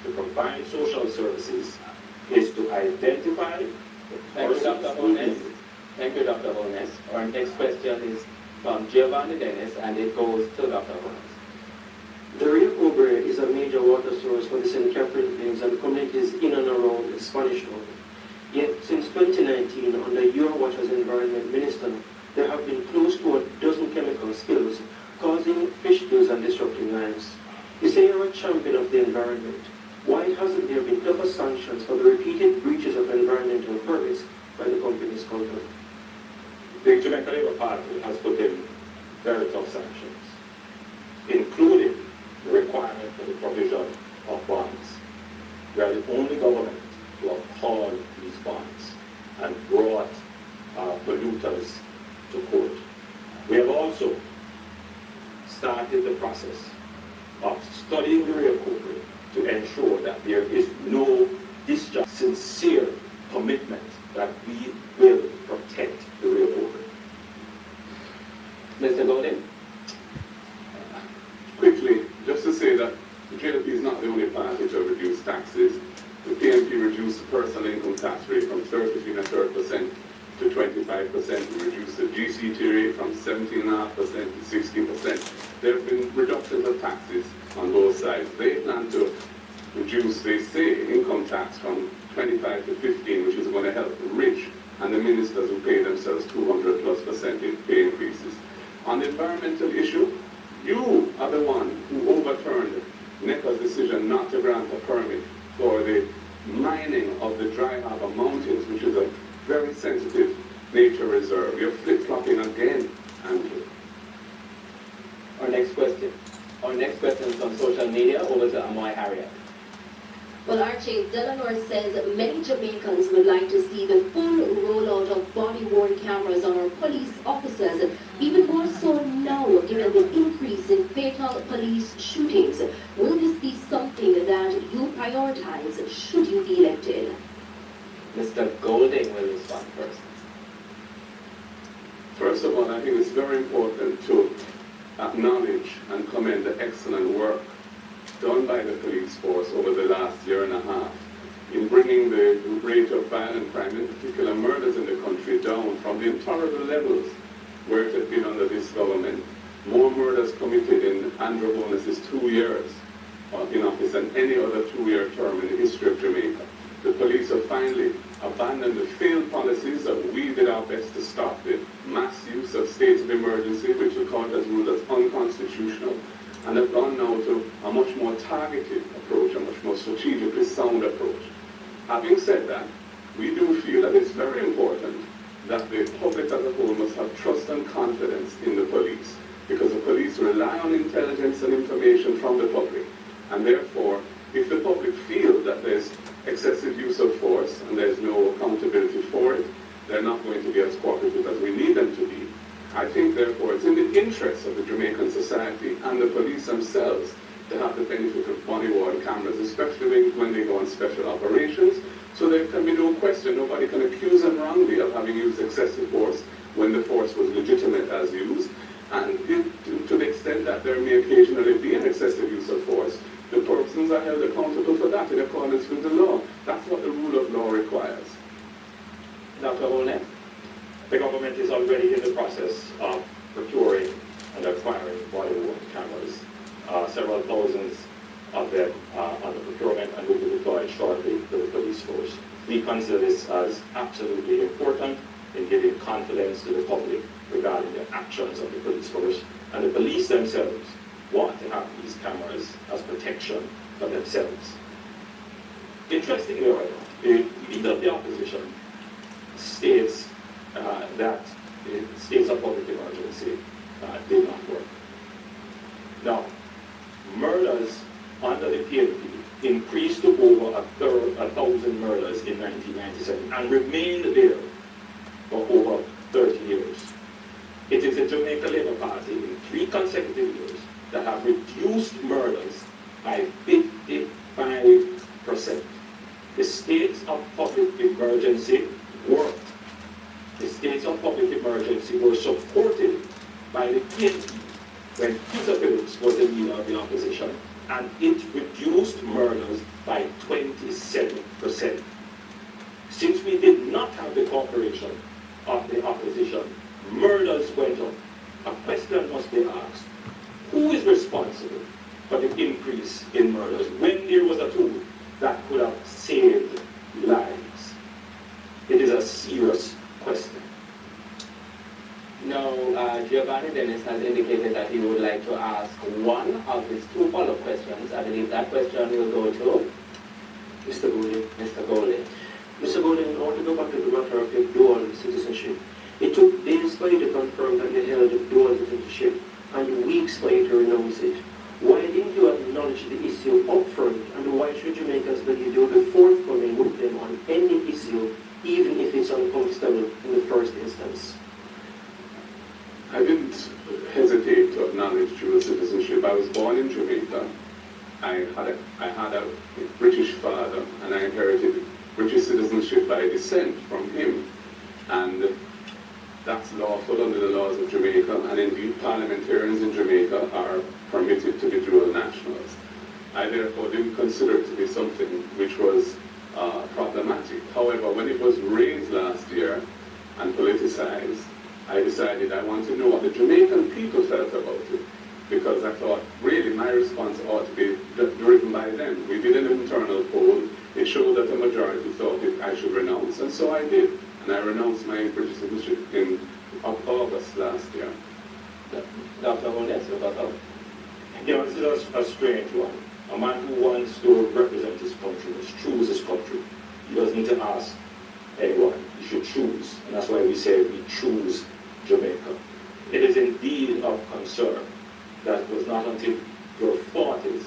to provide social services is to identify the Thank you, Dr. persons who need Holness. it. Thank you, Dr. Holness. Our next question is from Giovanni Dennis, and it goes to Dr. Holness. The Rio Cobre is a major water source for the St. Catherine Plains and communities in and around the Spanish Town. Yet, since 2019, under your watch as Environment Minister, there have been close to a dozen chemical spills causing fish kills and disrupting lives. You say you're a champion of the environment. Why hasn't there been tougher sanctions for the repeated breaches of environmental permits by the companies concerned? The Jamaica Labour Party has put in very tough sanctions, including the requirement for the provision of bonds. We are the only government to uphold these bonds and brought polluters to court. We have also started the process of studying the Rio Cobre to ensure that there is no discharge, sincere commitment that we will protect the Rio Cobre. Mr. Golden? Quickly, just to say that the JLP is not the only party to reduce taxes. The PNP reduced the personal income tax rate from 33.3% to 25%. We reduced the GCT rate from 17.5% to 16%. There have been reductions of taxes on both sides. They plan to reduce, they say, income tax from 25 to 15, which is going to help the rich and the ministers who pay themselves 200+% in pay increases. On the environmental issue, you are the one who overturned NECA's decision not to grant a permit for the mining of the Dry Harbor Mountains, which is a very sensitive nature reserve. You're flip-flopping again, Andrew. Our next question. Our next question is from social media. Over to Amoy Harriet. Well, Archie, Delano says many Jamaicans would like to see the full rollout of body-worn cameras on our police officers, even more so now given the increase in fatal police shootings. Will this be something that you prioritize should you be elected? Mr. Golding will respond first. First of all, I think it's very important to acknowledge and commend the excellent work done by the police force over the last year and a half in bringing the rate of violent crime, in particular murders in the country, down from the intolerable levels where it had been under this government. More murders committed in Andrew Holness's 2 years in office than any other 2-year term in the history of Jamaica. The police have finally abandoned the failed policies that we did our best to stop, the mass use of states of emergency, which the court has ruled as unconstitutional, and have gone now to a much more targeted approach, a much more strategically sound approach. Having said that, we do feel that it's very important that the public as a whole must have trust and confidence in the police, because the police rely on intelligence and information from the public, and therefore, if the public feel that there's excessive use of force and there's no accountability for it, they're not going to be as cooperative as we need them to be. I think, therefore, it's in the interest of the Jamaican society and the police themselves to have the benefit of body-worn cameras, especially when they go on special operations, so there can be no question, nobody can accuse them wrongly of having used excessive force when the force was legitimate as used. And to the extent that there may occasionally be an excessive use of force, the persons are held accountable for that in accordance with the law. That's what the rule of law requires. Dr. Holness? The government is already in the process of procuring and acquiring body-worn cameras. Several thousands of them under procurement and will be deployed shortly to the police force. We consider this as absolutely important in giving confidence to the public regarding the actions of the police force. And the police themselves want to have these cameras as protection for themselves. Interestingly, however, the leader of the opposition states that the states of public emergency did not work. Now, murders under the PNP increased to over 1,000 murders in 1997 and remained there for over 30 years. It is the Jamaica Labour Party in 3 consecutive years that have reduced murders by 55%. The states of public emergency worked. The states of public emergency were supported by the PNP when Peter Phillips was the leader of the opposition, and it reduced murders by to Mr. Golden. Mr. Golden. Mr. Golden, I want to go back to the matter of your dual citizenship. It took days for you to confirm that you held a dual citizenship and weeks for you to renounce it. Why didn't you acknowledge the issue upfront, and why should Jamaicans believe you'll be forthcoming with them on any issue, even if it's uncomfortable in the first instance? I didn't hesitate to acknowledge dual citizenship. I was born in Jamaica. I had a British father, and I inherited British citizenship by descent from him. And that's lawful under the laws of Jamaica, and indeed parliamentarians in Jamaica are permitted to be dual nationals. I therefore didn't consider it to be something which was problematic. However, when it was raised last year and politicized, I decided I wanted to know what the Jamaican people felt about it, because I thought really my response ought to be driven by them. We did an internal poll. It showed that the majority thought I should renounce, and so I did. And I renounced my British citizenship in August last year. Dr. Holness, about that. You know, this is a strange one. A man who wants to represent his country must choose his country. He doesn't need to ask anyone. He should choose. And that's why we say we choose Jamaica. It is indeed of concern that it was not until your 40s,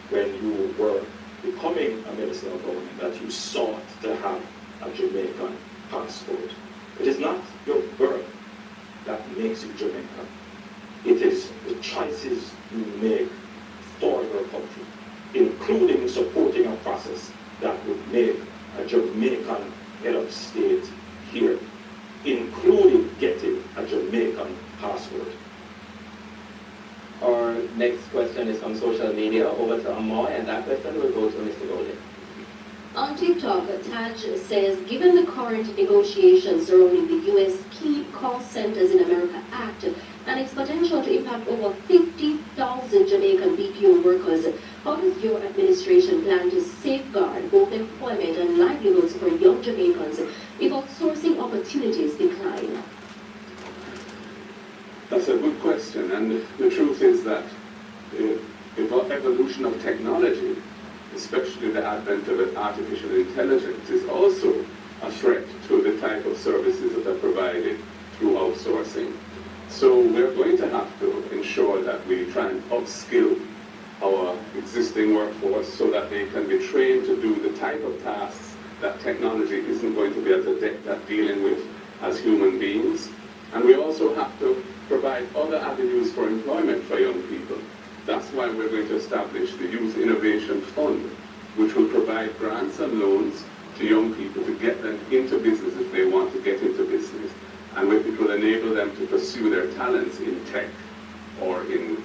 when you were becoming a minister of government, that you sought to have a Jamaican passport. It is not your birth that makes you Jamaican. It is the choices you make for your country, including supporting a process that would make a Jamaican head of state here, including getting a Jamaican passport. Our next question is from social media, over to Amor, and that question will go to Mr. Golden. On TikTok, Taj says, given the current negotiations surrounding the U.S. Key Cost Centers in America Act and its potential to impact over 50,000 Jamaican BPO workers, how does your administration plan to safeguard both employment and livelihoods for young Jamaicans if outsourcing opportunities decline? That's a good question, and the truth is that the evolution of technology, especially the advent of artificial intelligence, is also a threat to the type of services that are provided through outsourcing. So we're going to have to ensure that we try and upskill our existing workforce so that they can be trained to do the type of tasks that technology isn't going to be as adept at dealing with as human beings. And we also have to provide other avenues for employment for young people. That's why we're going to establish the Youth Innovation Fund, which will provide grants and loans to young people to get them into business if they want to get into business. And it will enable them to pursue their talents in tech or in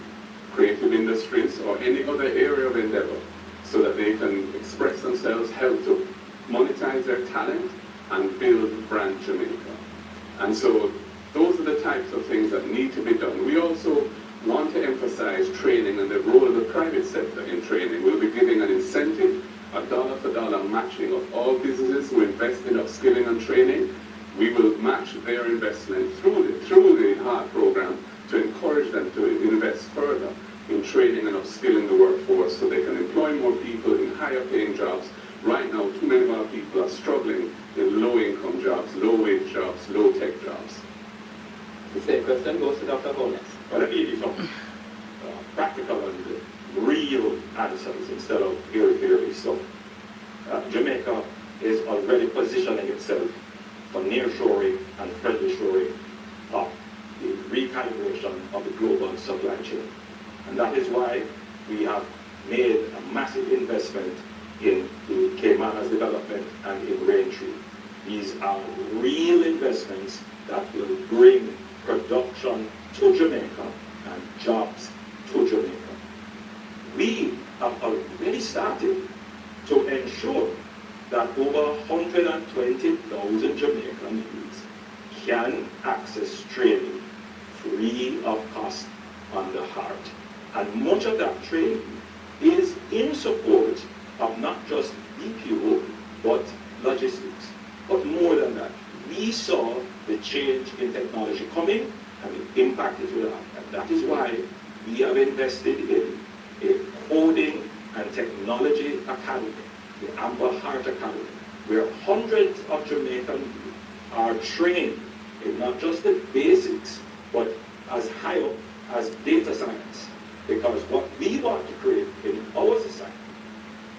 creative industries or any other area of endeavor so that they can express themselves, help to monetize their talent and build brand Jamaica. And so those are the types of things that need to be done. We also want to emphasize training and the role of the private sector in training. We'll be giving an incentive, a dollar-for-dollar matching of all businesses who invest in upskilling and training. We will match their investment through the HEART program to encourage them to invest further in training and upskilling the workforce so they can employ more people in higher paying jobs. Right now, too many of our people are struggling in low-income jobs, low-wage jobs, low-tech jobs. The same question goes to Dr. Holness. Well, let me give you some practical and real answers instead of very stuff. Jamaica is already positioning itself for nearshoring and friendly-shoring of the recalibration of the global supply chain. And that is why we have made a massive investment in the Caymanas development and in Raintree. These are real investments that will bring production to Jamaica and jobs to Jamaica. We have already started to ensure that over 120,000 Jamaican youths can access training free of cost on the HEART. And much of that training is in support of not just BPO, but logistics. But more than that, we saw the change in technology coming and the impact it will have. And that is why we have invested in a coding and technology Technology Academy, the Amber Heart Academy, where hundreds of Jamaicans are trained in not just the basics, but as high up as data science. Because what we want to create in our society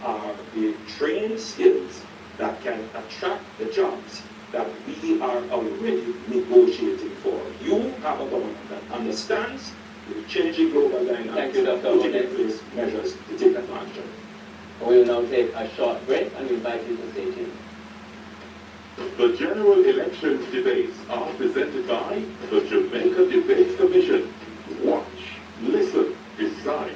are the trained skills that can attract the jobs that we are already negotiating for. You have a government that understands the changing global dynamics. Thank you, Dr. putting in Ones. place measures to take advantage of it. We will now take a short break and invite you to stay tuned. The general elections debates are presented by the Jamaica Debates Commission. Watch, listen, decide.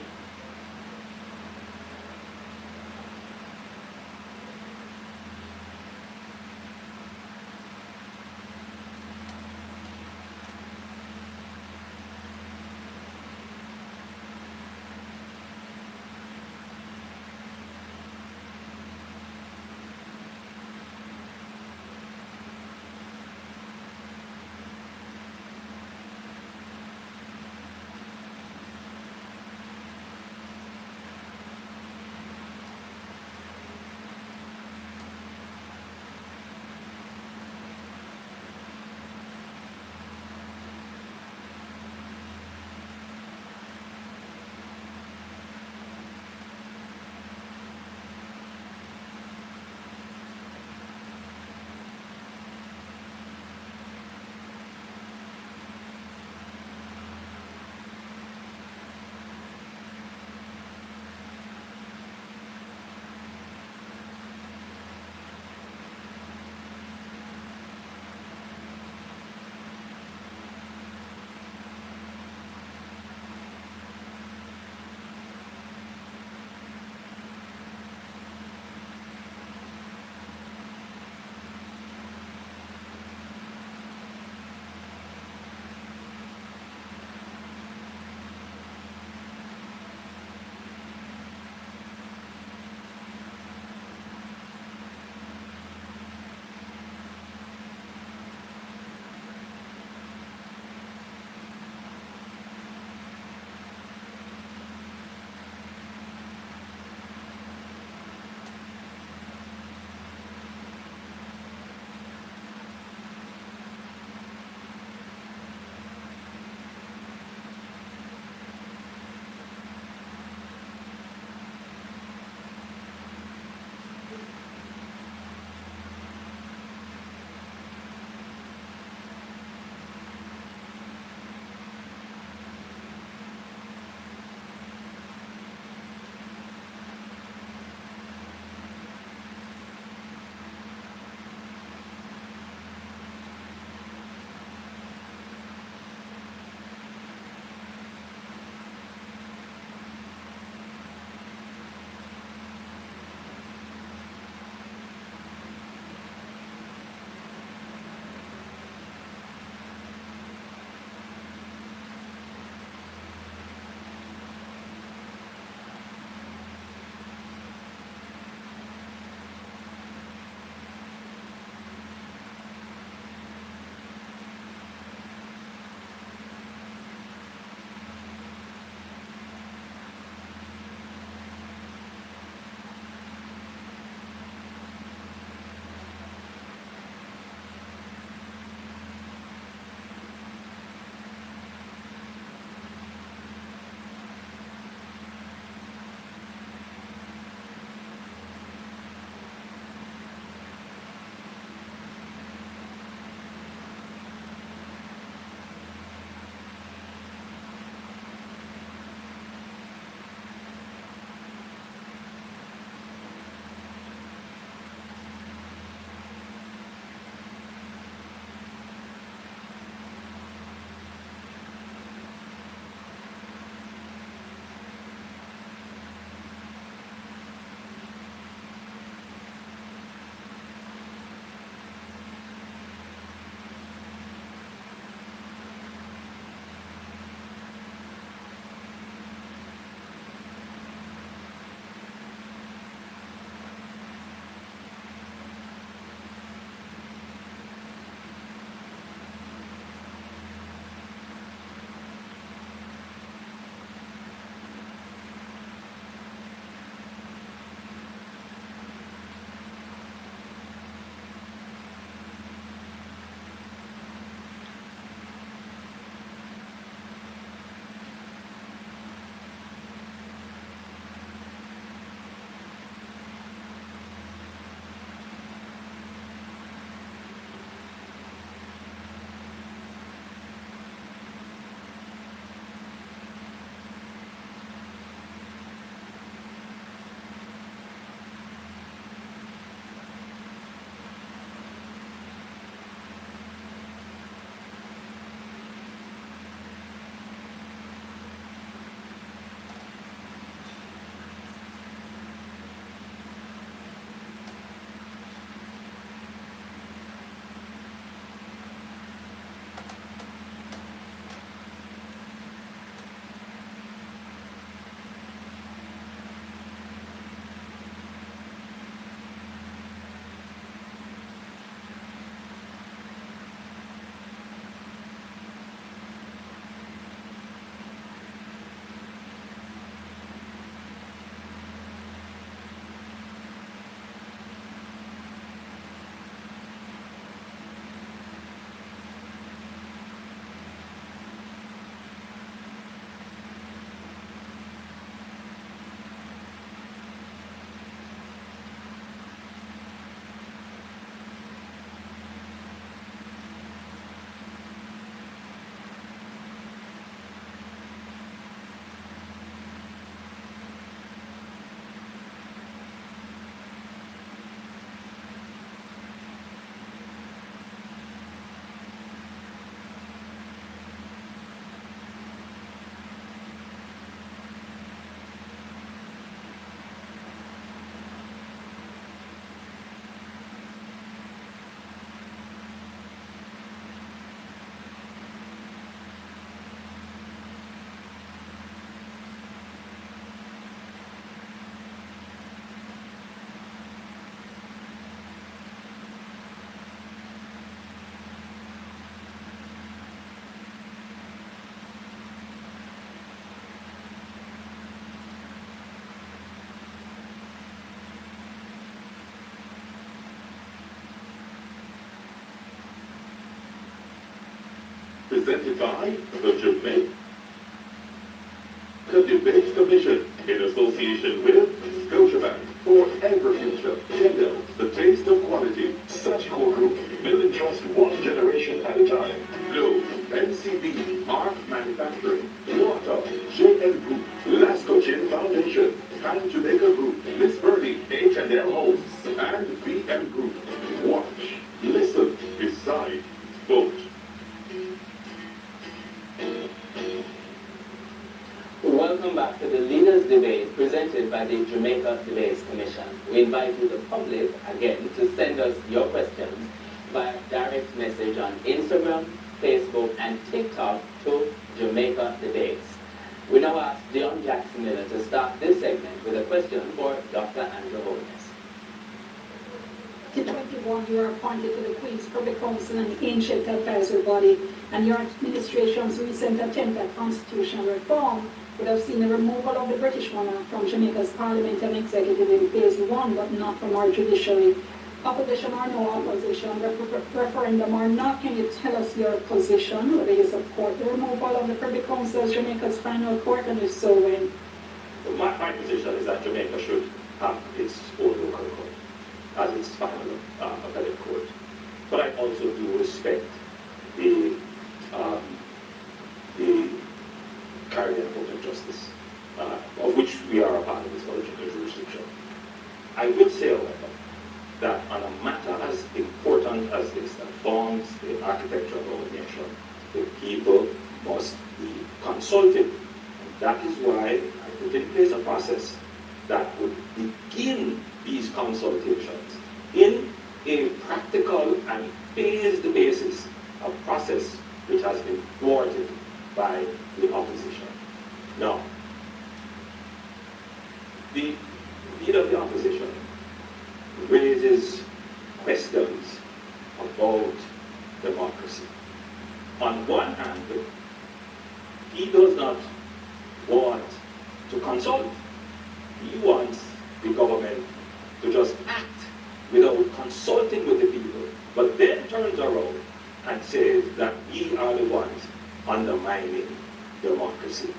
presented by the Jamaica Debates Commission in association with Scotiabank. Forever future, Kendall, the taste of quality. Surgical Group, building trust one generation at a time. Glow, MCB, Arc Manufacturing, Water, JM Group, Lasco Chin Foundation, and Jamaica Group, Miss Birdie, H&L Homes, and VM Group. Watch, listen, decide, vote. Welcome back to the Leaders Debate presented by the Jamaica Debates Commission. We invite you, the public, again, to send us your questions via direct message on Instagram, Facebook, and TikTok to Jamaica Debates. We now ask John Jackson Miller to start this segment with a question for Dr. Andrew Holmes. In 2021, you were appointed to the Queen's Privy Council and the Ancient Advisory Body, and your administration's recent attempt at constitutional reform would have seen the removal of the British monarch from Jamaica's Parliament and Executive in phase 1, but not from our judiciary. Opposition or no opposition, referendum or not, can you tell us your position, whether you support the removal of the Privy Council as Jamaica's final court, and if so, when? My position is that Jamaica should have its own local court as its final appellate court. But I also do respect the Caribbean Court of Justice, of which we are a part of this original jurisdiction. I would say, however, that on a matter as important as this that forms the architecture of our nation, the people must be consulted. And that is why I put in place a process that would begin these consultations in a practical and phased basis, a process which has been thwarted by the opposition. Now, the leader of the opposition raises questions about democracy. On one hand, he does not want to consult. He wants the government to just act without consulting with the people, but then turns around and says that we are the ones undermining democracy.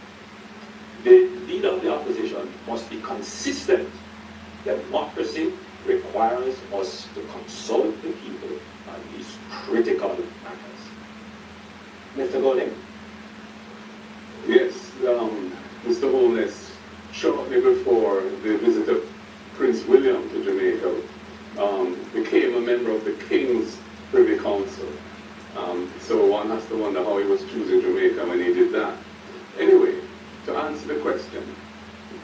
The leader of the opposition must be consistent. Democracy requires us to consult the people on these critical matters. Mr. Golding? Yes, Mr. Holness, shortly before the visit of Prince William to Jamaica, became a member of the King's Privy Council. So one has to wonder how he was choosing Jamaica when he did that. Anyway, to answer the question,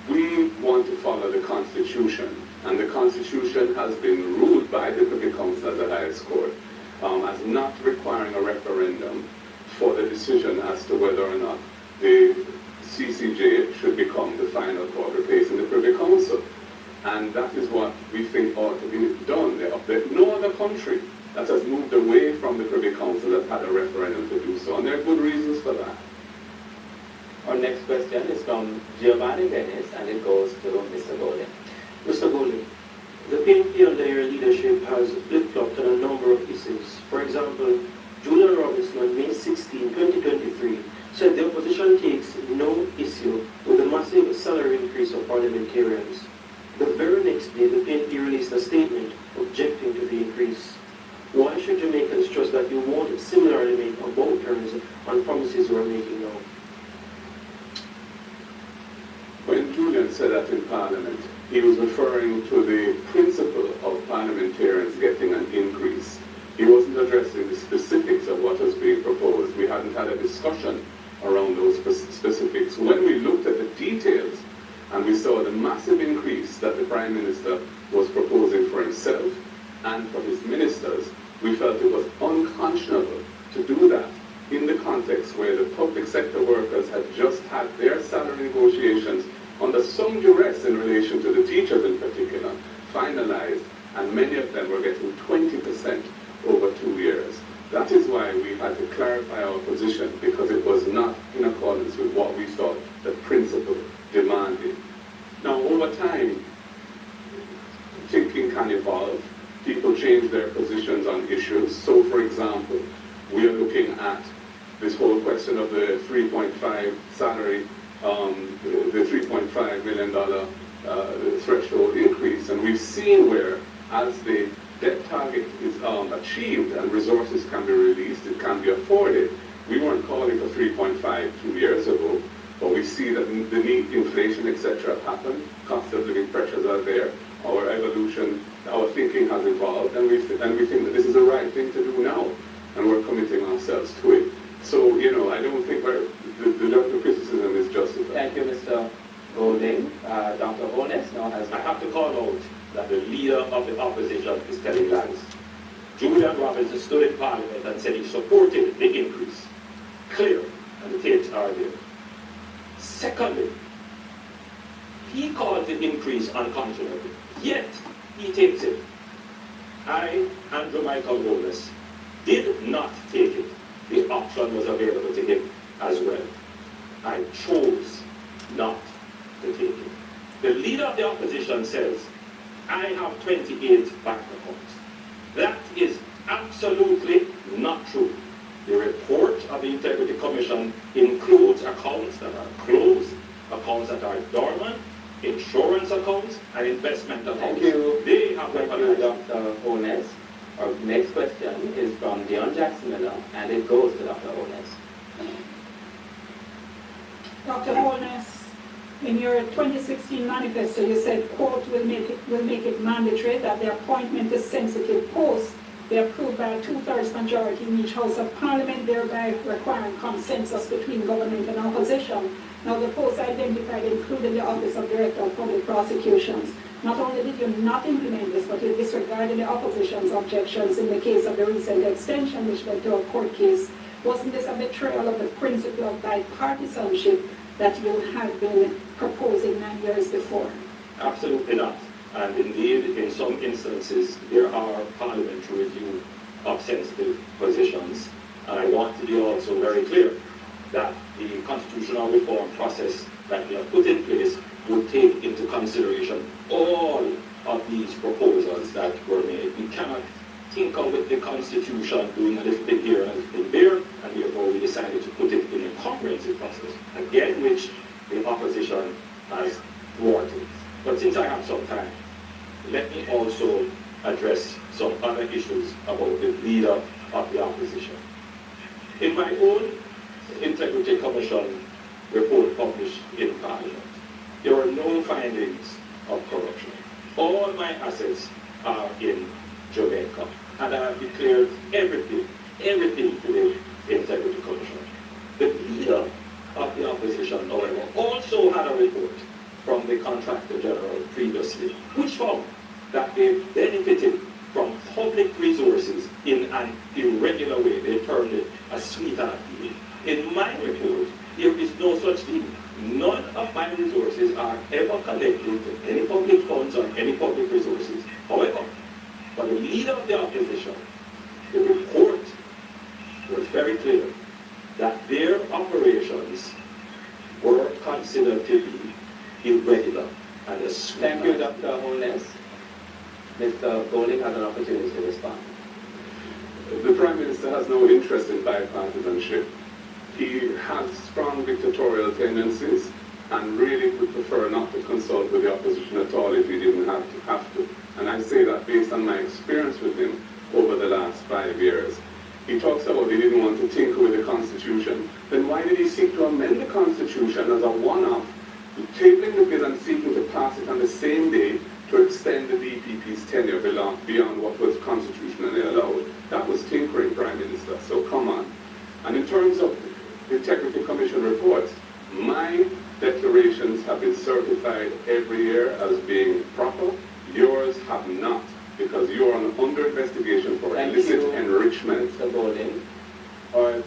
we want to follow the Constitution, and the Constitution has been ruled by the Privy Council as the highest court as not requiring a referendum for the decision as to whether or not the CCJ should become the final court replacing the Privy Council. And that is what we think ought to be done. There's no other country that has moved away from the Privy Council that had a referendum to do so, and there are good reasons for that. Our next question is from Giovanni Dennis, and it goes to Mr. Golding. Mr. Golding, the PNP under your leadership has flip-flopped on a number of issues. For example, Julian Robinson on May 16, 2023, said the opposition takes no issue with the massive salary increase of parliamentarians. The very next day, the PNP released a statement objecting to the increase. Why should Jamaicans trust that you won't similarly make about terms on promises you are making now? When Julian said that in Parliament, he was referring to the principle of parliamentarians getting an increase. He wasn't addressing the specifics of what was being proposed. We hadn't had a discussion around those specifics. When we looked at the details and we saw the massive increase that the Prime Minister was proposing for himself and for his ministers, we felt it was unconscionable to do that in the context where the public sector workers had just had their salary negotiations under some duress in relation to the teachers in particular, finalized, and many of them were getting 20% over 2 years. That is why we had to clarify our position, because it was not in accordance with what we thought the principle demanded. Now, over time, thinking can evolve. People change their positions on issues. So, for example, we are looking at this whole question of the 3.5 salary, the $3.5 million threshold increase. And we've seen where, as the debt target is achieved and resources can be released, it can be afforded. We weren't calling for 3.5 2 years ago, but we see that the need, inflation, etc. happened. Cost of living pressures are there. Our evolution, our thinking has evolved, and we think that this is the right thing to do now, and we're committing ourselves to it. So, you know, I don't think the criticism is justified. Thank you, Mr. Golding. Dr. Holness now has... I have to call out that the leader of the opposition is telling lies. Julian Robinson stood in Parliament and said he supported the increase. Clear, and the tapes are there. Secondly, he called the increase unconscionable, yet he takes it. I and JAMAICA Lashes did not take it. The option was available to him as well. I chose not to take it. The leader of the opposition says, I have 28 bank accounts. That is absolutely not true. The report of the Integrity Commission includes accounts that are closed, accounts that are dormant, insurance accounts, and investment accounts. Thank you. They have Thank you, Dr. Holness. Our next question is from Dion Jackson Miller, and it goes to Dr. Holness. Dr. Holness, in your 2016 manifesto, you said, quote, will make it mandatory that the appointment to sensitive posts be approved by a 2/3 majority in each House of Parliament, thereby requiring consensus between government and opposition. Now, the posts identified included the Office of Director of Public Prosecutions. Not only did you not implement this, but you disregarded the opposition's objections in the case of the recent extension, which led to a court case. Wasn't this a betrayal of the principle of bipartisanship that you had been proposing 9 years before? Absolutely not. And indeed, in some instances, there are parliamentary review of sensitive positions. And I want to be also very clear that the constitutional reform process that we have put in place would take into consideration all of these proposals that were made. We cannot tinker with the Constitution, doing a little bit here and a little bit there, and therefore we decided to put it in a comprehensive process, again, which the opposition has thwarted. But since I have some time, let me also address some other issues about the leader of the opposition. In my own Integrity Commission report published in Parliament, there are no findings of corruption. All my assets are in Jamaica, and I have declared everything to the Integrity Commission. The leader of the opposition, however, also had a report from the Contractor General previously, which found that they benefited from public resources in an irregular way. They termed it a sweetheart deal. In my report, there is no such thing. None of my resources are ever connected to any public funds or any public resources. However, for the leader of the opposition, the report was very clear that their operations were considered to be irregular and a sweetheart. Thank you, Dr. Holness. Mr. Golding has an opportunity to respond. The Prime Minister has no interest in bipartisanship. He has strong dictatorial tendencies and really would prefer not to consult with the opposition at all if he didn't have to. And I say that based on my experience with him over the last 5 years. He talks about he didn't want to tinker with the Constitution. Then why did he seek to amend the Constitution as a one-off, tabling the bill and seeking to pass it on the same day to extend the DPP's tenure beyond what was constitutionally allowed? That was tinkering, Prime Minister, so come on. And in terms of the Integrity Commission reports, my declarations have been certified every year as being proper. Yours have not, because you are under investigation for illicit enrichment. Mr. Golding. Our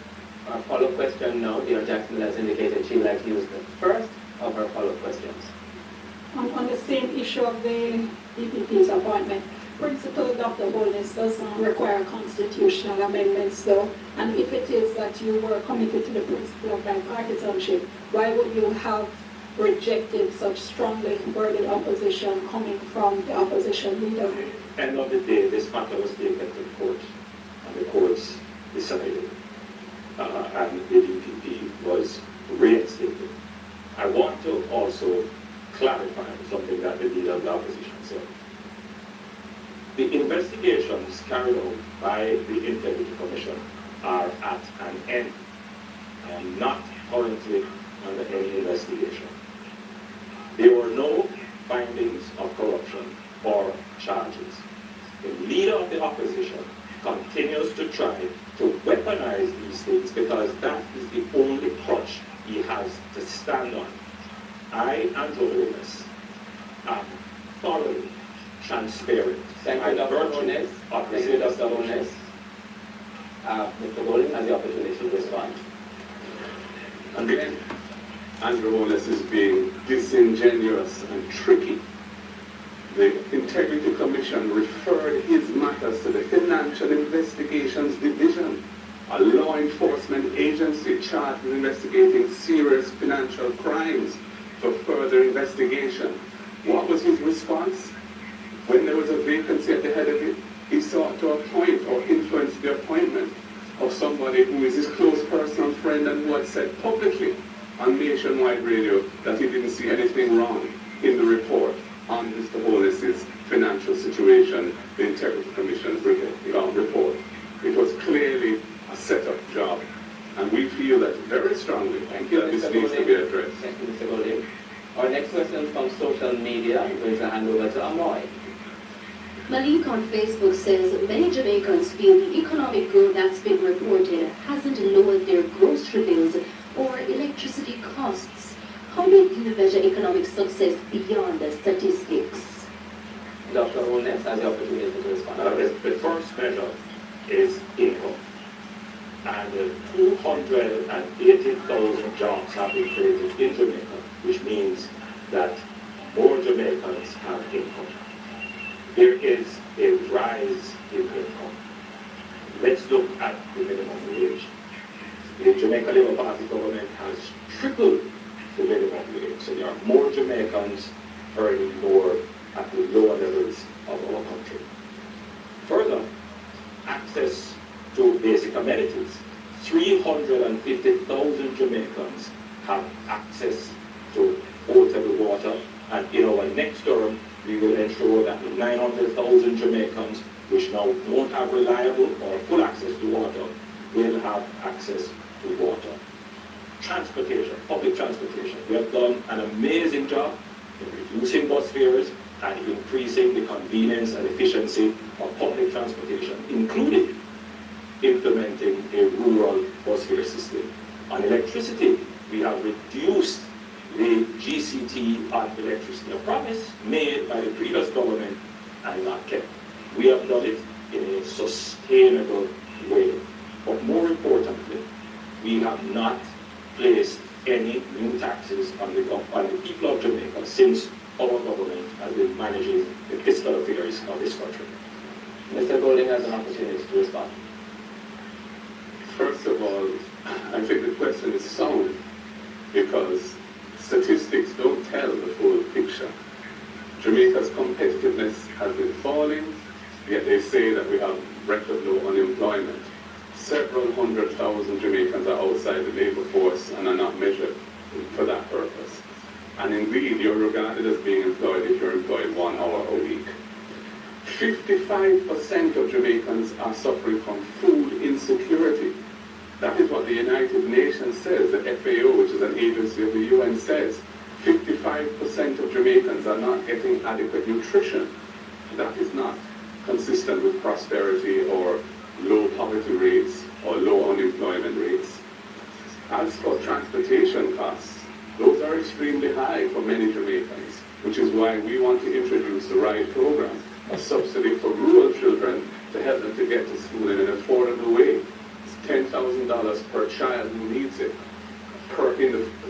follow-up question now, Dear Jackson has indicated she'd like to use the first of her follow-up questions. On the same issue of the DPP's appointment, Principal Dr. Holness does not require constitutional amendments, though, and if it is that you were committed to the principle of bipartisanship, why would you have rejected such strongly worded opposition coming from the opposition leader? End of the day, this matter was taken to the court, and the courts decided. and the DPP was reinstated. I want to also clarify something that the leader of the opposition said. The investigations carried out by the Integrity Commission are at an end. I am not currently under any investigation. There were no findings of corruption or charges. The leader of the opposition continues to try to weaponize these things because that is the only crutch he has to stand on. I, Andrew Holness, am thoroughly transparent. Thank you, Dr. Holness. Thank you, Dr. Holness. Mr. Golding has the opportunity to respond. And then Andrew Holness is being disingenuous and tricky. The Integrity Commission referred his matters to the Financial Investigations Division, a law enforcement agency charged with investigating serious financial crimes, for further investigation. What was his response? When there was a vacancy at the head of it, he sought to appoint or influence the appointment of somebody who is his close personal friend and who had said publicly on nationwide radio that he didn't see anything wrong in the report on Mr. Holness's financial situation, the Integrity Commission's report. It was clearly a set-up job, and we feel that very strongly that this needs to be addressed. Thank you, Mr. Golding. Our next question from social media. I'm going to hand over to Amoy. Malik on Facebook says many Jamaicans feel the economic growth that's been reported hasn't lowered their grocery bills or electricity costs. How do you measure economic success beyond the statistics? Dr. Holness has the opportunity to respond. The first measure is income. And 280,000 jobs have been created in Jamaica, which means that more Jamaicans have income. There is a rise in income. Let's look at the minimum wage. The Jamaica Labour Party government has tripled the minimum wage. So there are more Jamaicans earning more at the lower levels of our country. Further, access to basic amenities. 350,000 Jamaicans have access to potable water, and in our next term, we will ensure that the 900,000 Jamaicans which now don't have reliable or full access to water will have access to water. Transportation, public transportation. We have done an amazing job in reducing bus fares and increasing the convenience and efficiency of public transportation, including implementing a rural bus fare system. On electricity, we have reduced the GCT on electricity, a promise made by the previous government and not kept. We have done it in a sustainable way. But more importantly, we have not placed any new taxes on the people of Jamaica since our government has been managing the fiscal affairs of this country. Mr. Golding has an opportunity to respond. First of all, I think the question is sound because statistics don't tell the full picture. Jamaica's competitiveness has been falling, yet they say that we have record low unemployment. Several 100,000 Jamaicans are outside the labor force and are not measured for that purpose. And indeed, you're regarded as being employed if you're employed 1 hour a week. 55% of Jamaicans are suffering from food insecurity. That is what the United Nations says, the FAO, which is an agency of the UN, says. 55% of Jamaicans are not getting adequate nutrition. That is not consistent with prosperity or low poverty rates or low unemployment rates. As for transportation costs, those are extremely high for many Jamaicans, which is why we want to introduce the RIDE program, a subsidy for rural children to help them to get to school in an affordable way. It's $10,000 per child who needs it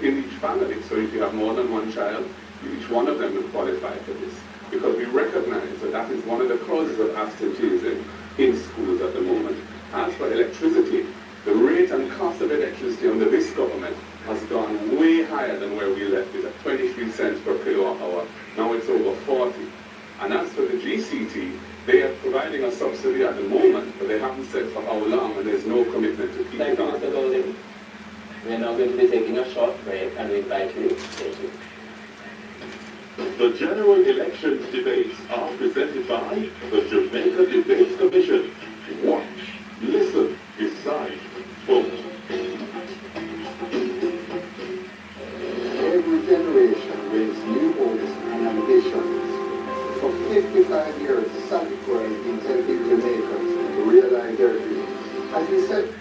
in each family. So if you have more than one child, each one of them will qualify for this. Because we recognize that that is one of the causes of absenteeism in schools at the moment. As for electricity, the rate and cost of electricity under this government has gone way higher than where we left it at 23 cents per kilowatt hour. Now it's over 40. And as for the GCT, they have provided providing a subsidy at the moment, but they haven't said for how long, and there's no commitment to keep Thank it you, on. Mr. Golding. We are now going to be taking a short break and we invite you. Thank you. The general elections debates are presented by the Jamaica Debates Commission. Watch, listen, decide, vote. Every generation brings new hopes and ambitions. For 55 years, Sanctuary has been helping Jamaicans to realize their dreams. As we said,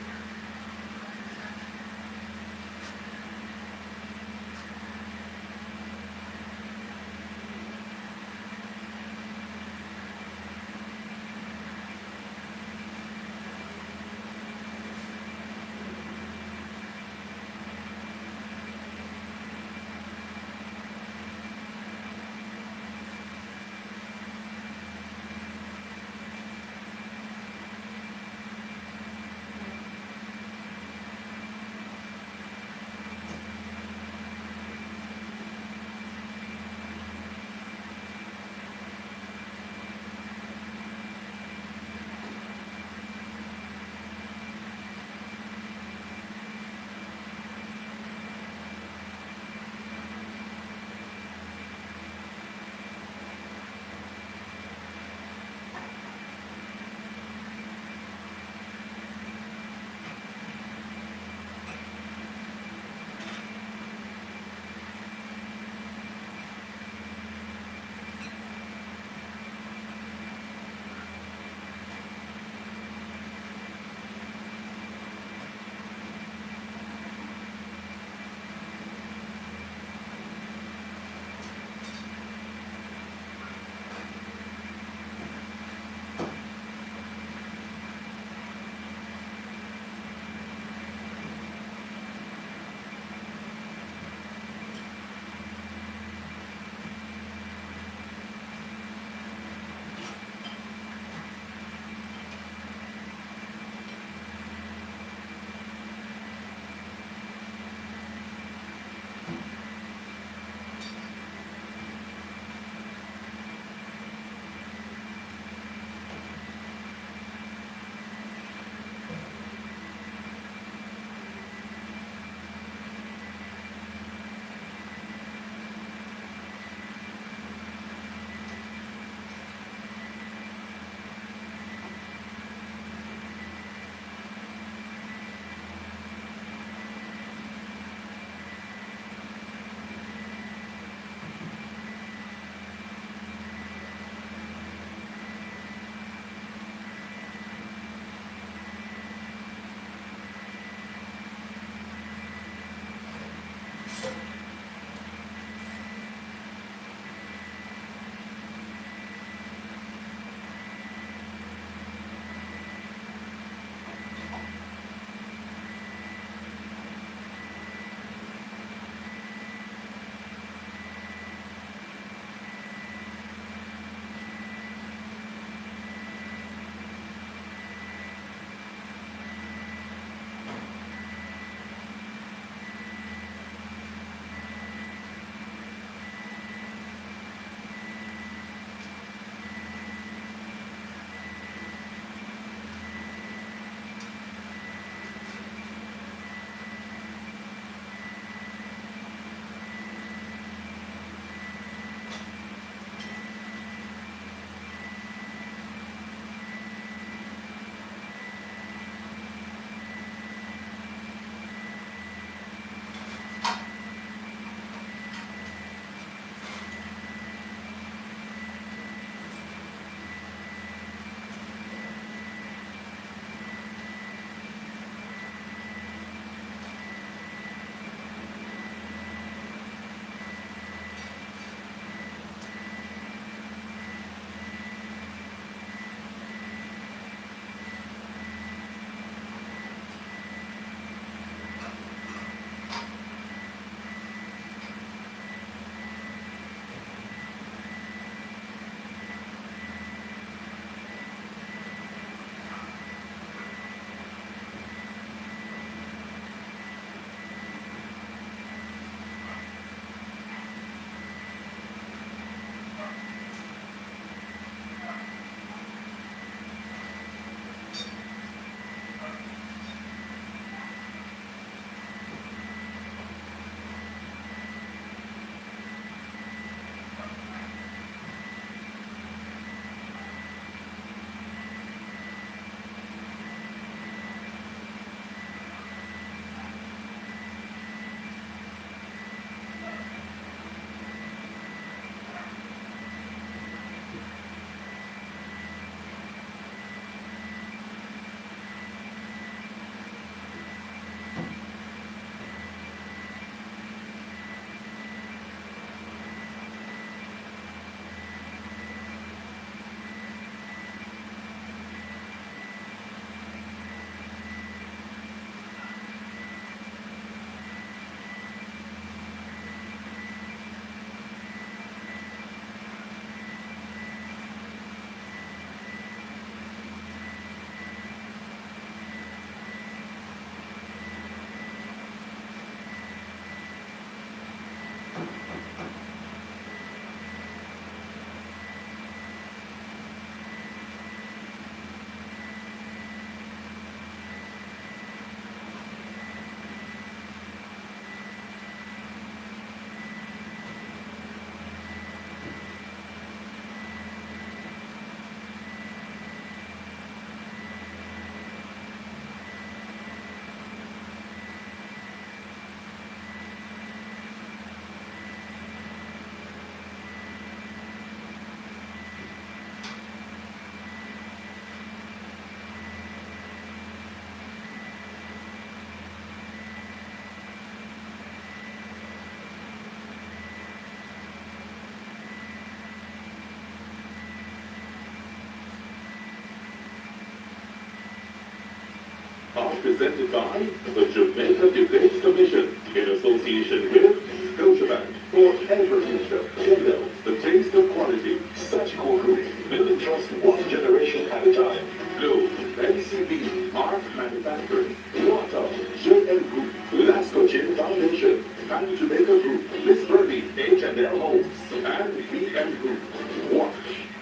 presented by the Jamaica Debates Commission in association with Scotiabank. Forever future. Kendall, the taste of quality. Such core group. Building trust one generation at a time. Blue, NCB, Mark Manufacturing. Water, JM Group. Lasco Gin Foundation. And Jamaica Group. Miss Birdie, H&L Homes. And BM Group. Watch,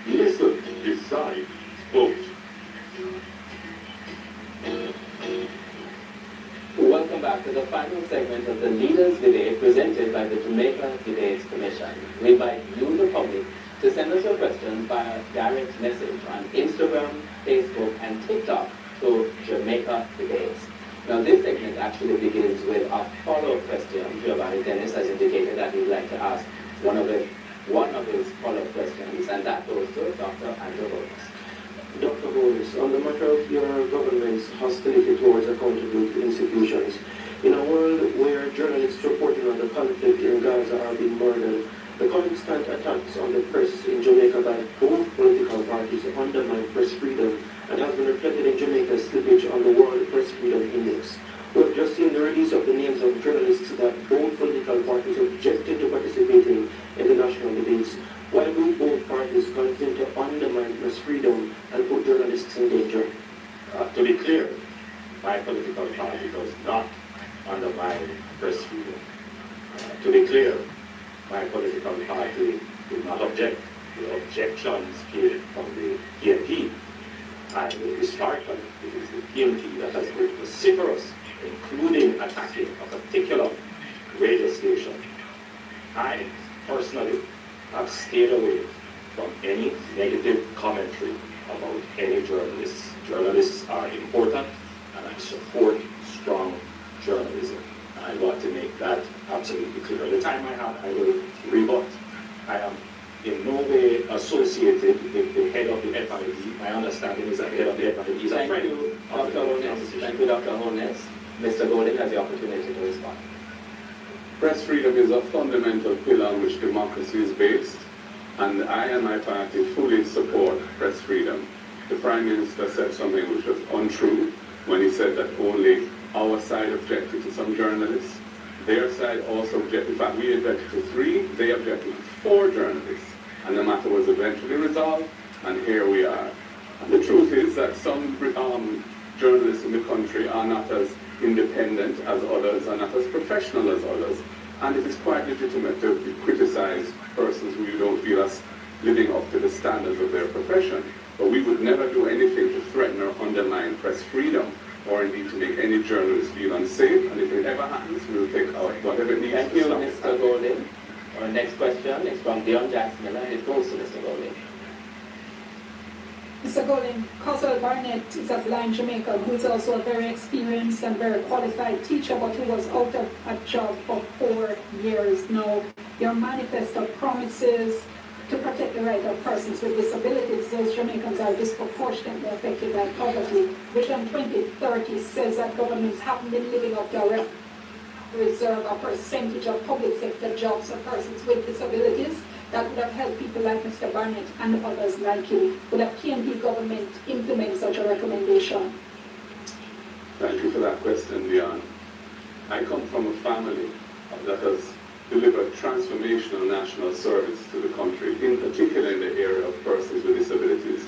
listen, decide, vote. Welcome back to the final segment of the Leaders Debate presented by the Jamaica Debates Commission. We invite you, the public, to send us your questions via direct message on Instagram, Facebook, and TikTok to Jamaica Debates. Now, this segment actually begins with a follow-up question. Giovanni Dennis has indicated that he'd like to ask one of his follow-up questions, and that goes to Dr. Andrew Holmes. Dr. Holmes, on the matter of your government's hostility towards accountability institutions, in a world where journalists reporting on the conflict in Gaza are being murdered, the constant attacks on the press in Jamaica by both political parties undermine press freedom and has been reflected in Jamaica's slippage on the World Press Freedom Index. We have just seen the release of the names of journalists that both political parties objected to participating in the national debates. Why do both parties continue to undermine press freedom and put journalists in danger? To be clear, my political party does not undermine press freedom. To be clear, my political party do not object to objections came from the PNP. And historically, it is the PNP that has been vociferous, including attacking a particular radio station. I personally have stayed away from any negative commentary about any journalists. Journalists are important, and I support strong journalism. And I want to make that absolutely clear. The time I have, I will rebut. I am in no way associated with the head of the FID. My understanding is that the head of the FID is a friend of the opposition. Thank you, Dr. Holmes. Mr. Golden has the opportunity to respond. Press freedom is a fundamental pillar on which democracy is based, and I and my party fully support press freedom. The Prime Minister said something which was untrue when he said that only our side objected to some journalists. Their side also objected. In fact, we objected to 3, they objected to 4 journalists, and the matter was eventually resolved, and here we are. And the truth is that some journalists in the country are not as independent as others, are not as professional as others, and it is quite legitimate to criticize persons who you don't feel as living up to the standards of their profession. But we would never do anything to threaten or undermine press freedom, or indeed to make any journalist feel unsafe, and if it ever happens, we will take out whatever it needs Thank to you, stop Mr. Golden. Our next question is from Dion Jackson, and it goes to Mr. Golden. Mr. Golden, Consul Barnett is of Line Jamaica, who is also a very experienced and very qualified teacher, but who was out of a job for 4 years now. Your manifesto promises to protect the right of persons with disabilities. Those Jamaicans are disproportionately affected by poverty. Vision 2030 says that governments haven't been living up to their reserve a percentage of public sector jobs for persons with disabilities. That would have helped people like Mr. Barnett and others like you. Would a PNP government implement such a recommendation? Thank you for that question, Dion. I come from a family that has delivered transformational national service to the country, in particular in the area of persons with disabilities.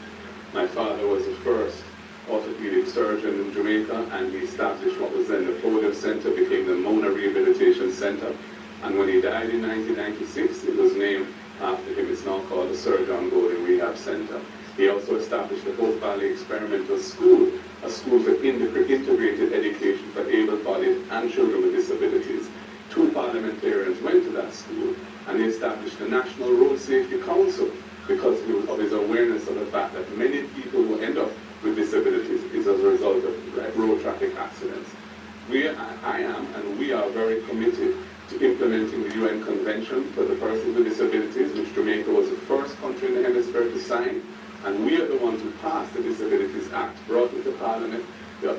My father was the first orthopedic surgeon in Jamaica, and he established what was then the Podium Center, became the Mona Rehabilitation Center. And when he died in 1996, it was named after him. It's now called the Sir John Golden Rehab Center. He also established the Hope Valley Experimental School, a school for integrated education for able-bodied and children with disabilities. 2 parliamentarians went to that school, and he established the National Road Safety Council because of his awareness of the fact that many people who end up with disabilities is as a result of road traffic accidents. I am, and we are very committed to implementing the UN Convention for the Persons with Disabilities, which Jamaica was the first country in the hemisphere to sign, and we are the ones who passed the Disabilities Act, brought it to Parliament.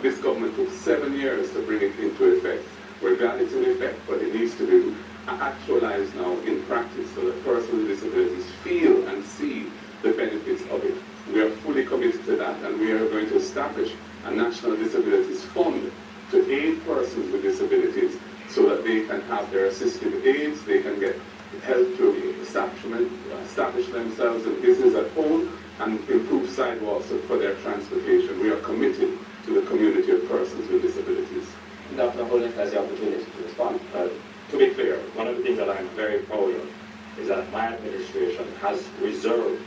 This government took 7 years to bring it into effect. We're glad it's in effect, but it needs to be actualized now in practice so that persons with disabilities feel and see the benefits of it. We are fully committed to that, and we are going to establish a National Disabilities Fund to aid persons with disabilities so that they can have their assistive aids, they can get help to establish themselves in business at home, and improve sidewalks for their transportation. We are committed to the community of persons with disabilities. Dr. Holness has the opportunity to respond. To be clear, one of the things that I'm very proud of is that my administration has reserved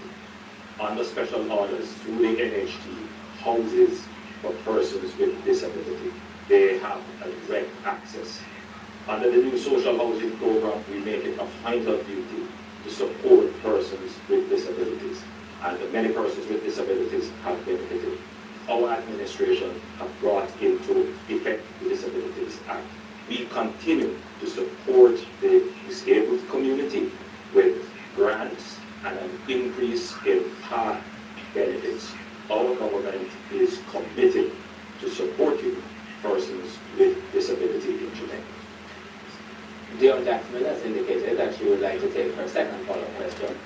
under special orders through the NHT houses for persons with disability. They have a direct access. Under the new social housing program, we make it a point of duty to support persons with disabilities. And many persons with disabilities have benefited. Our administration have brought into effect the Disabilities Act. We continue to support the disabled community with grants and an increase in PATH benefits. Our government is committed to supporting persons with disability in Jamaica. Dion Jackson has indicated that she would like to take her second follow-up question.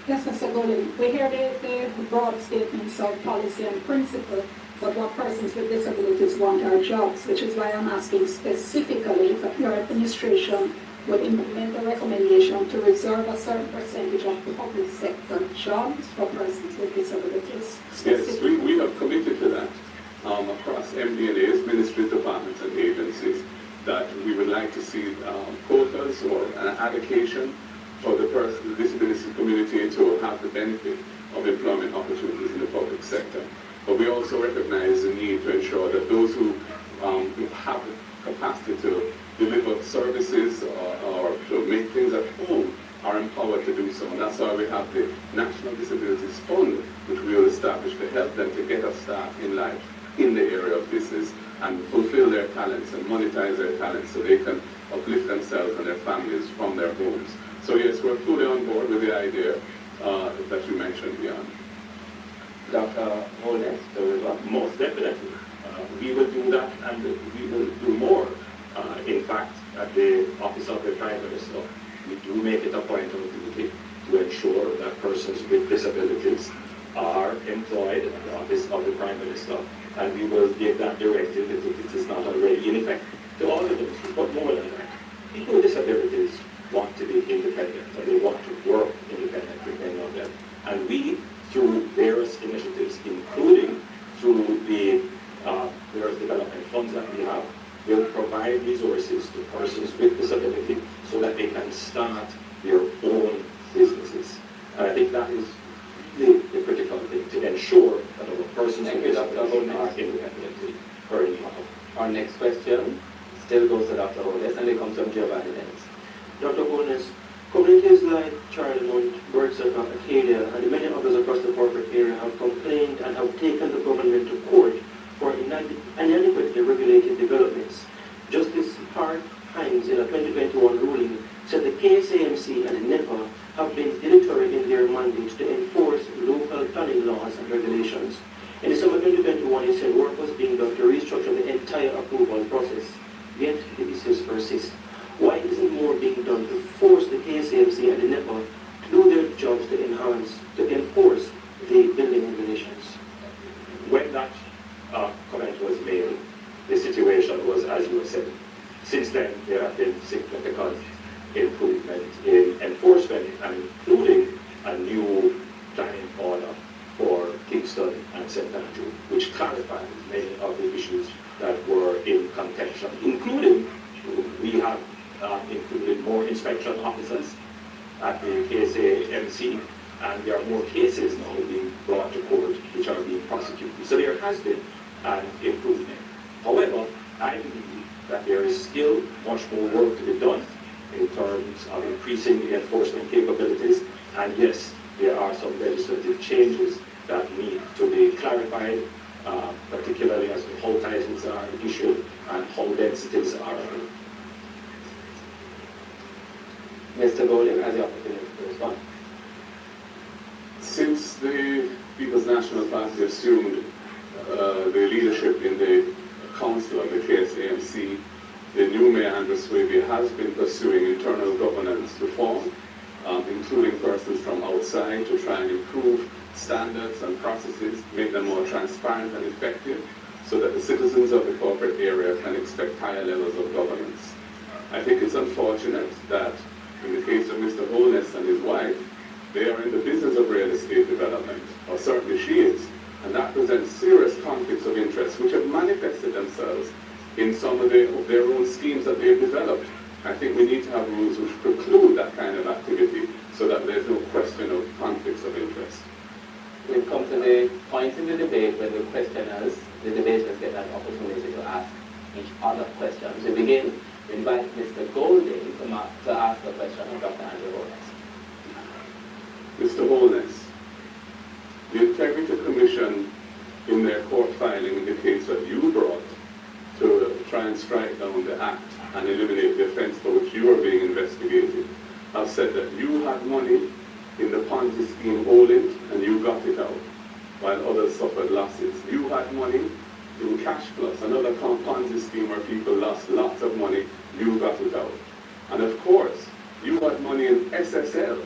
Yes, Mr. Golden, we hear the broad statements of policy and principle, but what persons with disabilities want are jobs, which is why I'm asking specifically if your administration would implement a recommendation to reserve a certain percentage of public sector jobs for persons with disabilities. Yes, we have committed to that across MD&As, ministry departments and agencies, that we would like to see quotas or an allocation for the disability community to have the benefit of employment opportunities in the public sector. But we also recognize the need to ensure that those who have the capacity to deliver services or to make things at home are empowered to do so. And that's why we have the National Disabilities Fund, which we will establish to help them to get a start in life in the area of business and fulfill their talents and monetize their talents so they can uplift themselves and their families from their homes. So yes, we're fully on board with the idea that you mentioned, Dion. Dr. Holness, Most definitely. We will do that, and we will do more. In fact, at the Office of the Prime Minister, we do make it a point of duty to ensure that persons with disabilities are employed at the Office of the Prime Minister, and we will give that directive if it is not already in effect to all the ministries. But more than that, people with disabilities want to be independent, and they want to work independently, many of them. And we, through various initiatives, including through the various development funds that we have, will provide resources to persons with disability so that they can start their own businesses. And I think that is the critical thing, to ensure that our persons with disabilities are independently earning money. our next question still goes to Dr. Holness, and it comes from Giovanni Dennis. Dr. Holness, communities like Charlemont, Birdsong, Acadia, and many others across the corporate area have complained and have taken the government to court for inadequately regulated developments. Justice Hart Hines, in a 2021 ruling, said the KSAMC and the NEPA have been dilatory in their mandate to enforce local planning laws and regulations. In December 2021, he said work was being done to restructure the entire approval process, yet the issues persist. Why isn't more being done to force the KSAMC and the NEPA to do their jobs to enforce the building regulations? When that comment was made, the situation was as you said. Since then, there have been significant improvement in enforcement, and including a new planning order for Kingston and St. Andrew, which clarifies many of the issues that were in contention, including we have included more inspection officers at the KSAMC, and there are more cases now being brought to court which are being prosecuted. So there has been an improvement. However, I believe that there is still much more work to be done in terms of increasing the enforcement capabilities, and yes, there are some legislative changes that need to be clarified, particularly as to how titles are issued and how densities are. Mr. Golden has the opportunity to respond. Since the People's National Party assumed the leadership in the council of the KSAMC, the new mayor, Andrew Swaby, has been pursuing internal governance reform, including persons from outside, to try and improve standards and processes, make them more transparent and effective, so that the citizens of the corporate area can expect higher levels of governance. I think it's unfortunate that in the case of Mr. Holness and his wife, they are in the business of real estate development, or certainly she is, and that presents serious conflicts of interest which have manifested themselves in some of their own schemes that they've developed. I think we need to have rules which preclude that kind of activity so that there's no question of conflicts of interest. We've come to the point in the debate where the questioners, the debaters get an opportunity to ask each other questions. We begin, we invite Mr. Golding to ask a question of Dr. Andrew Holness. Mr. Holness, the Integrity Commission in their court filing indicates that you brought to try and strike down the act and eliminate the offense for which you are being investigated, have said that you had money in the Ponzi scheme holding and you got it out, while others suffered losses. You had money in Cash Plus, another Ponzi scheme where people lost lots of money, you got it out. And of course, you had money in SSL,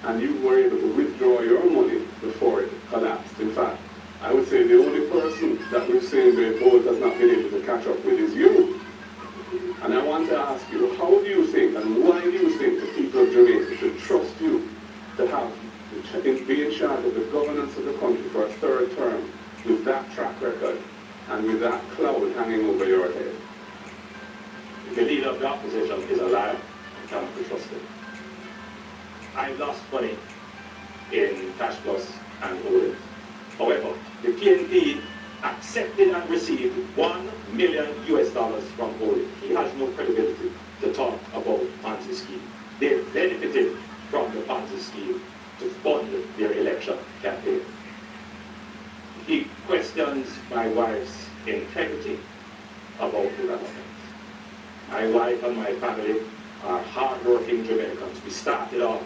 and you were able to withdraw your money before it collapsed. In fact, I would say the only person that we've seen the board has not been able to catch up with is you. And I want to ask you, how do you think and why do you think the people of Jamaica should trust you to have, be in charge of the governance of the country for a third term with that track record and with that cloud hanging over your head? The leader of the opposition is a liar and cannot be trusted. I lost money in Cash Plus and holdings. However, the PNP accepted and received $1 million from holdings. He has no credibility to talk about Ponzi scheme. They benefited from the Ponzi scheme to fund their election campaign. He questions my wife's integrity about development. My wife and my family are hard-working Jamaicans. We started off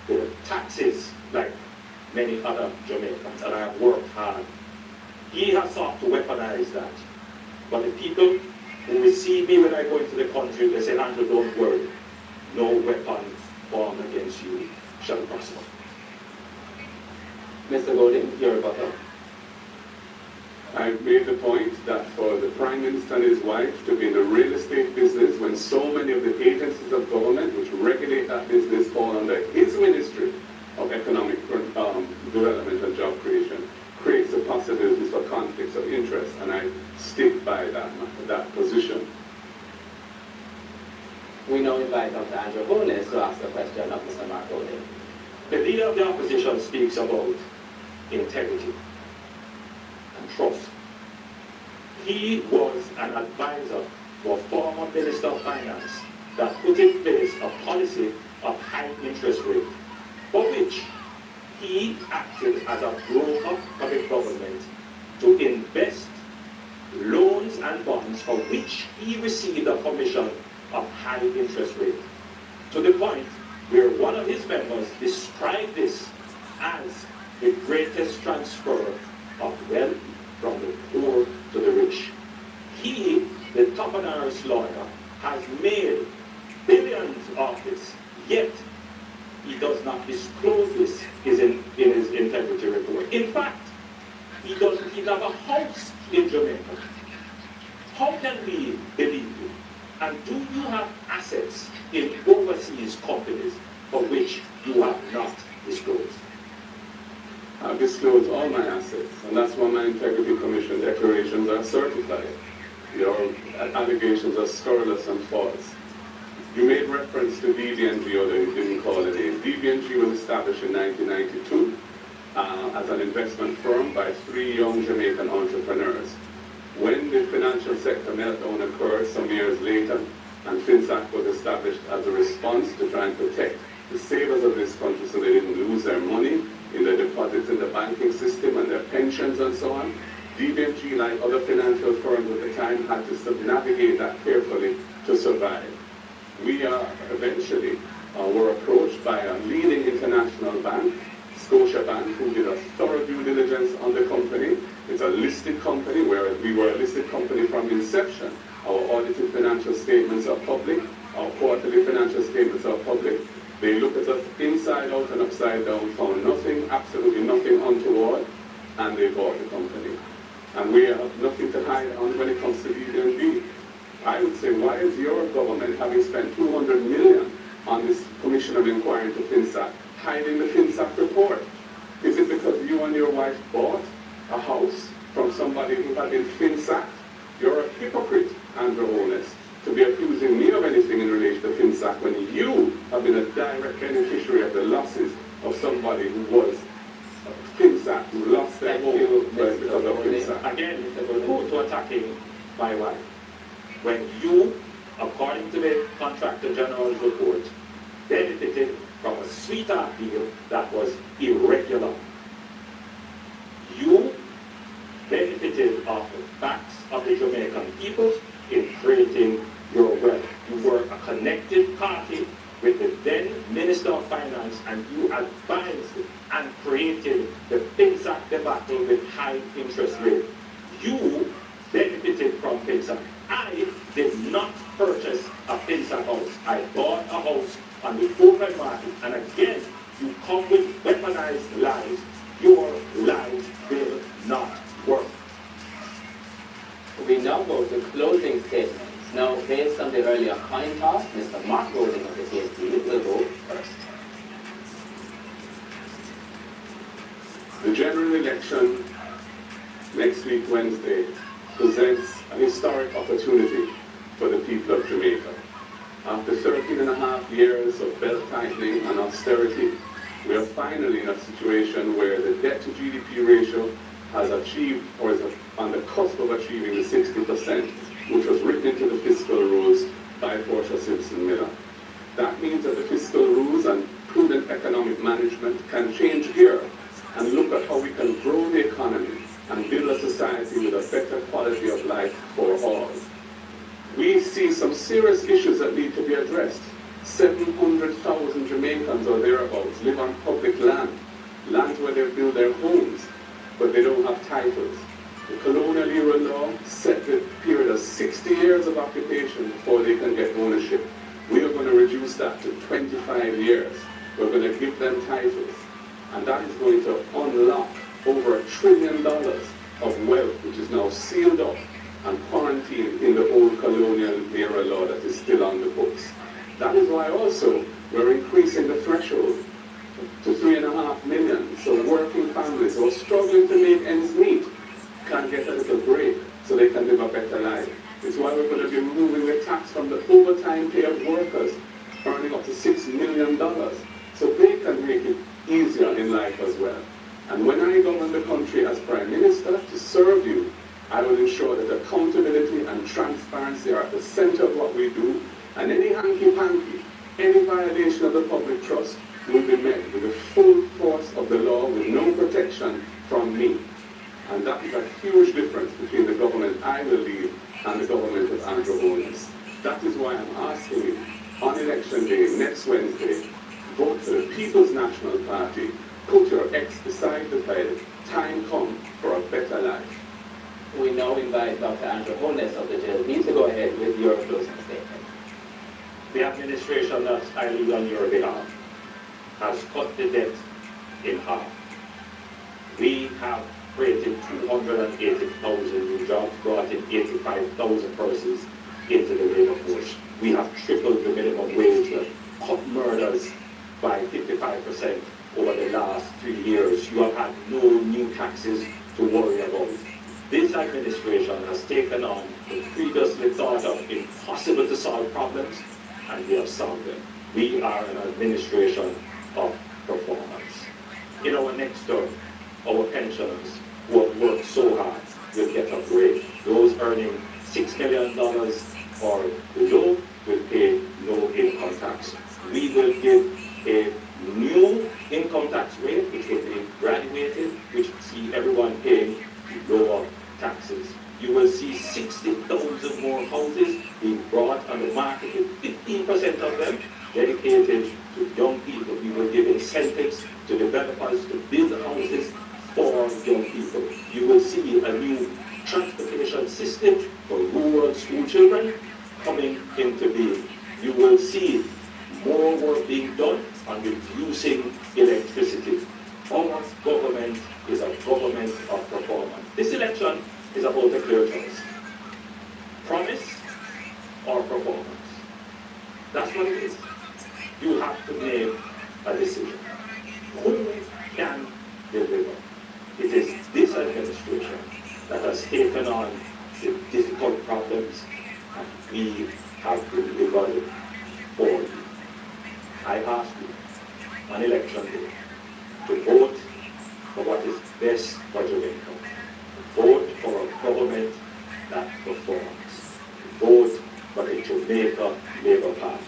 with taxes like many other Jamaicans, and I have worked hard. He has sought to weaponize that. But the people who receive me when I go into the country, they say, Andrew, don't worry. No weapon formed against you shall prosper. Mr. Golding, your rebuttal. I've made the point that for the Prime Minister and his wife to be in the real estate business when so many of the agencies of government which regulate that business fall under his Ministry of Economic Development and Job Creation creates the possibilities for conflicts of interest, and I stick by that position. We now invite Dr. Andrew Holness to ask the question of Mr. Mark Golding. The leader of the opposition speaks about integrity and trust. He was an advisor for former Minister of Finance that put in place a policy of high interest rate, for which he acted as a broker for the government to invest loans and bonds for which he received a commission of high interest rate, to the point where one of his members described this as the greatest transfer of wealth from the poor to the rich. He, the top-of-the-house lawyer, has made billions of this, yet he does not disclose this in his integrity report. In fact, he doesn't even have a house in Jamaica. How can we believe you? And do you have assets in overseas companies for which you have not disclosed? I've disclosed all my assets, and that's why my Integrity Commission declarations are certified. Your allegations are scurrilous and false. You made reference to DBNG, although you didn't call it a. DBNG was established in 1992 as an investment firm by 3 young Jamaican entrepreneurs. When the financial sector meltdown occurred some years later, and FinSAC was established as a response to try and protect the savers of this country so they didn't lose their money in their deposits in the banking system and their pensions and so on, DBNG, like other financial firms at the time, had to navigate that carefully to survive. We eventually were approached by a leading international bank, Scotiabank, who did a thorough due diligence on the company. It's a listed company, where we were a listed company from inception. Our audited financial statements are public. Our quarterly financial statements are public. They looked at us inside out and upside down, found nothing, absolutely nothing untoward, and they bought the company. and we have nothing to hide on when it comes to DD&B. I would say, why is your government, having spent $200 million on this commission of inquiry into FinSac, hiding the FinSac report? Is it because you and your wife bought a house from somebody who had been FinSac? You're a hypocrite, Andrew Holness, to be accusing me of anything in relation to FinSac when you have been a direct beneficiary of the losses of somebody who was FinSac, who lost their home because of FinSac. Again, who to attacking my wife? When you, according to the Contractor General's report, benefited from a sweetheart deal that was irregular. You benefited off the backs of the Jamaican people in creating your wealth. You were a connected party with the then Minister of Finance, and you advised and created the FinSac debacle with high interest rate. You benefited from FinSac. I did not purchase a FinSac house. I bought a house on the open market, and again, you come with weaponized lies. Your lies will not work. We now go to closing statements. Now, based on the earlier coin toss, Mr. Mark Golding of the PSP will go first. The general election next week, Wednesday, presents a historic opportunity for the people of Jamaica. After 13 and a half years of belt-tightening and austerity, we are finally in a situation where the debt-to-GDP ratio has achieved, or is on the cusp of achieving, the 60%, which was written into the fiscal rules by Portia Simpson Miller. That means that the fiscal rules and prudent economic management can change gear and look at how we can grow the economy and build a society with a better quality of life for all. We see some serious issues that need to be addressed. 700,000 Jamaicans or thereabouts live on public land, lands where they build their homes, but they don't have titles. The colonial era law set the period of 60 years of occupation before they can get ownership. We are going to reduce that to 25 years. We're going to give them titles. And that is going to unlock over $1 trillion of wealth, which is now sealed up and quarantined in the old colonial era law that is still on the books. That is why also we're increasing the threshold to 3.5 million. So working families who are struggling to make ends meet can get a little break so they can live a better life. It's why we're going to be removing the tax from the overtime pay of workers earning up to $6 million so they can make it easier in life as well. And when I govern the country as Prime Minister to serve you, I will ensure that accountability and transparency are at the center of what we do, and any hanky-panky, any violation of the public trust will be met with the full force of the law with no protection from me. And that is a huge difference between the government I will lead and the government of Andrew Holness. That is why I'm asking you, on election day, next Wednesday, vote for the People's National Party, put your ex beside the bed, time come for a better life. We now invite Dr. Andrew Holness of the JLP to go ahead with your closing statement. The administration that I lead on your behalf has cut the debt in half. We have created 280,000 new jobs, brought in 85,000 persons into the labor force. We have tripled the minimum wage, cut murders by 55% over the last 3 years. You have had no new taxes to worry about. This administration has taken on the previously thought of impossible to solve problems, and we have solved them. We are an administration of performance. In our next term, our pensioners who have worked so hard will get a break. Those earning $6 million or below will pay no income tax. We will give a new income tax rate, which will be graduated, which will see everyone paying lower taxes. You will see 60,000 more houses being brought on the market, with 15% of them dedicated to young people. We will give incentives to developers to build houses for young people. You will see a new transportation system for rural school children coming into being. You will see more work being done on reducing electricity. Our government is a government of performance. This election is about a clear choice. Promise or performance. That's what it is. You have to make a decision. Who can deliver? It is this administration that has taken on the difficult problems, and we have to deliver it for you. I ask you on election day to vote for what is best for Jamaica. Vote for a government that performs. Vote for the Jamaica Labour Party.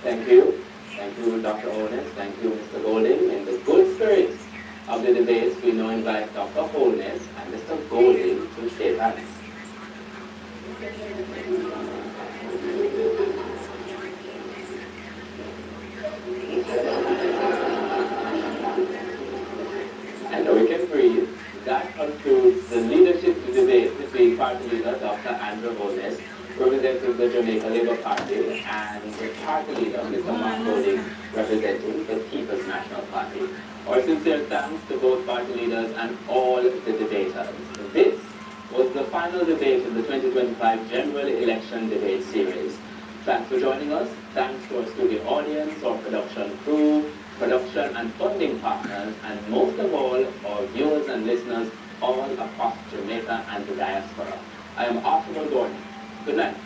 Thank you. Thank you, Dr. Holness. Thank you, Mr. Golding. In the good spirit of the debates, we now invite Dr. Holness and Mr. Golding to shake hands. And now we can breathe. That concludes the leadership debate between party leader Dr. Andrew Holness, representing the Jamaica Labour Party, and the party leader, Mr. Mark Golding, representing the People's National Party. Our sincere thanks to both party leaders and all the debaters. This was the final debate in the 2025 General Election Debate Series. Thanks for joining us. Thanks to our studio audience, our production crew, production and funding partners, and most of all, our viewers and listeners all across Jamaica and the diaspora. I am Archibald Gordon. Good night.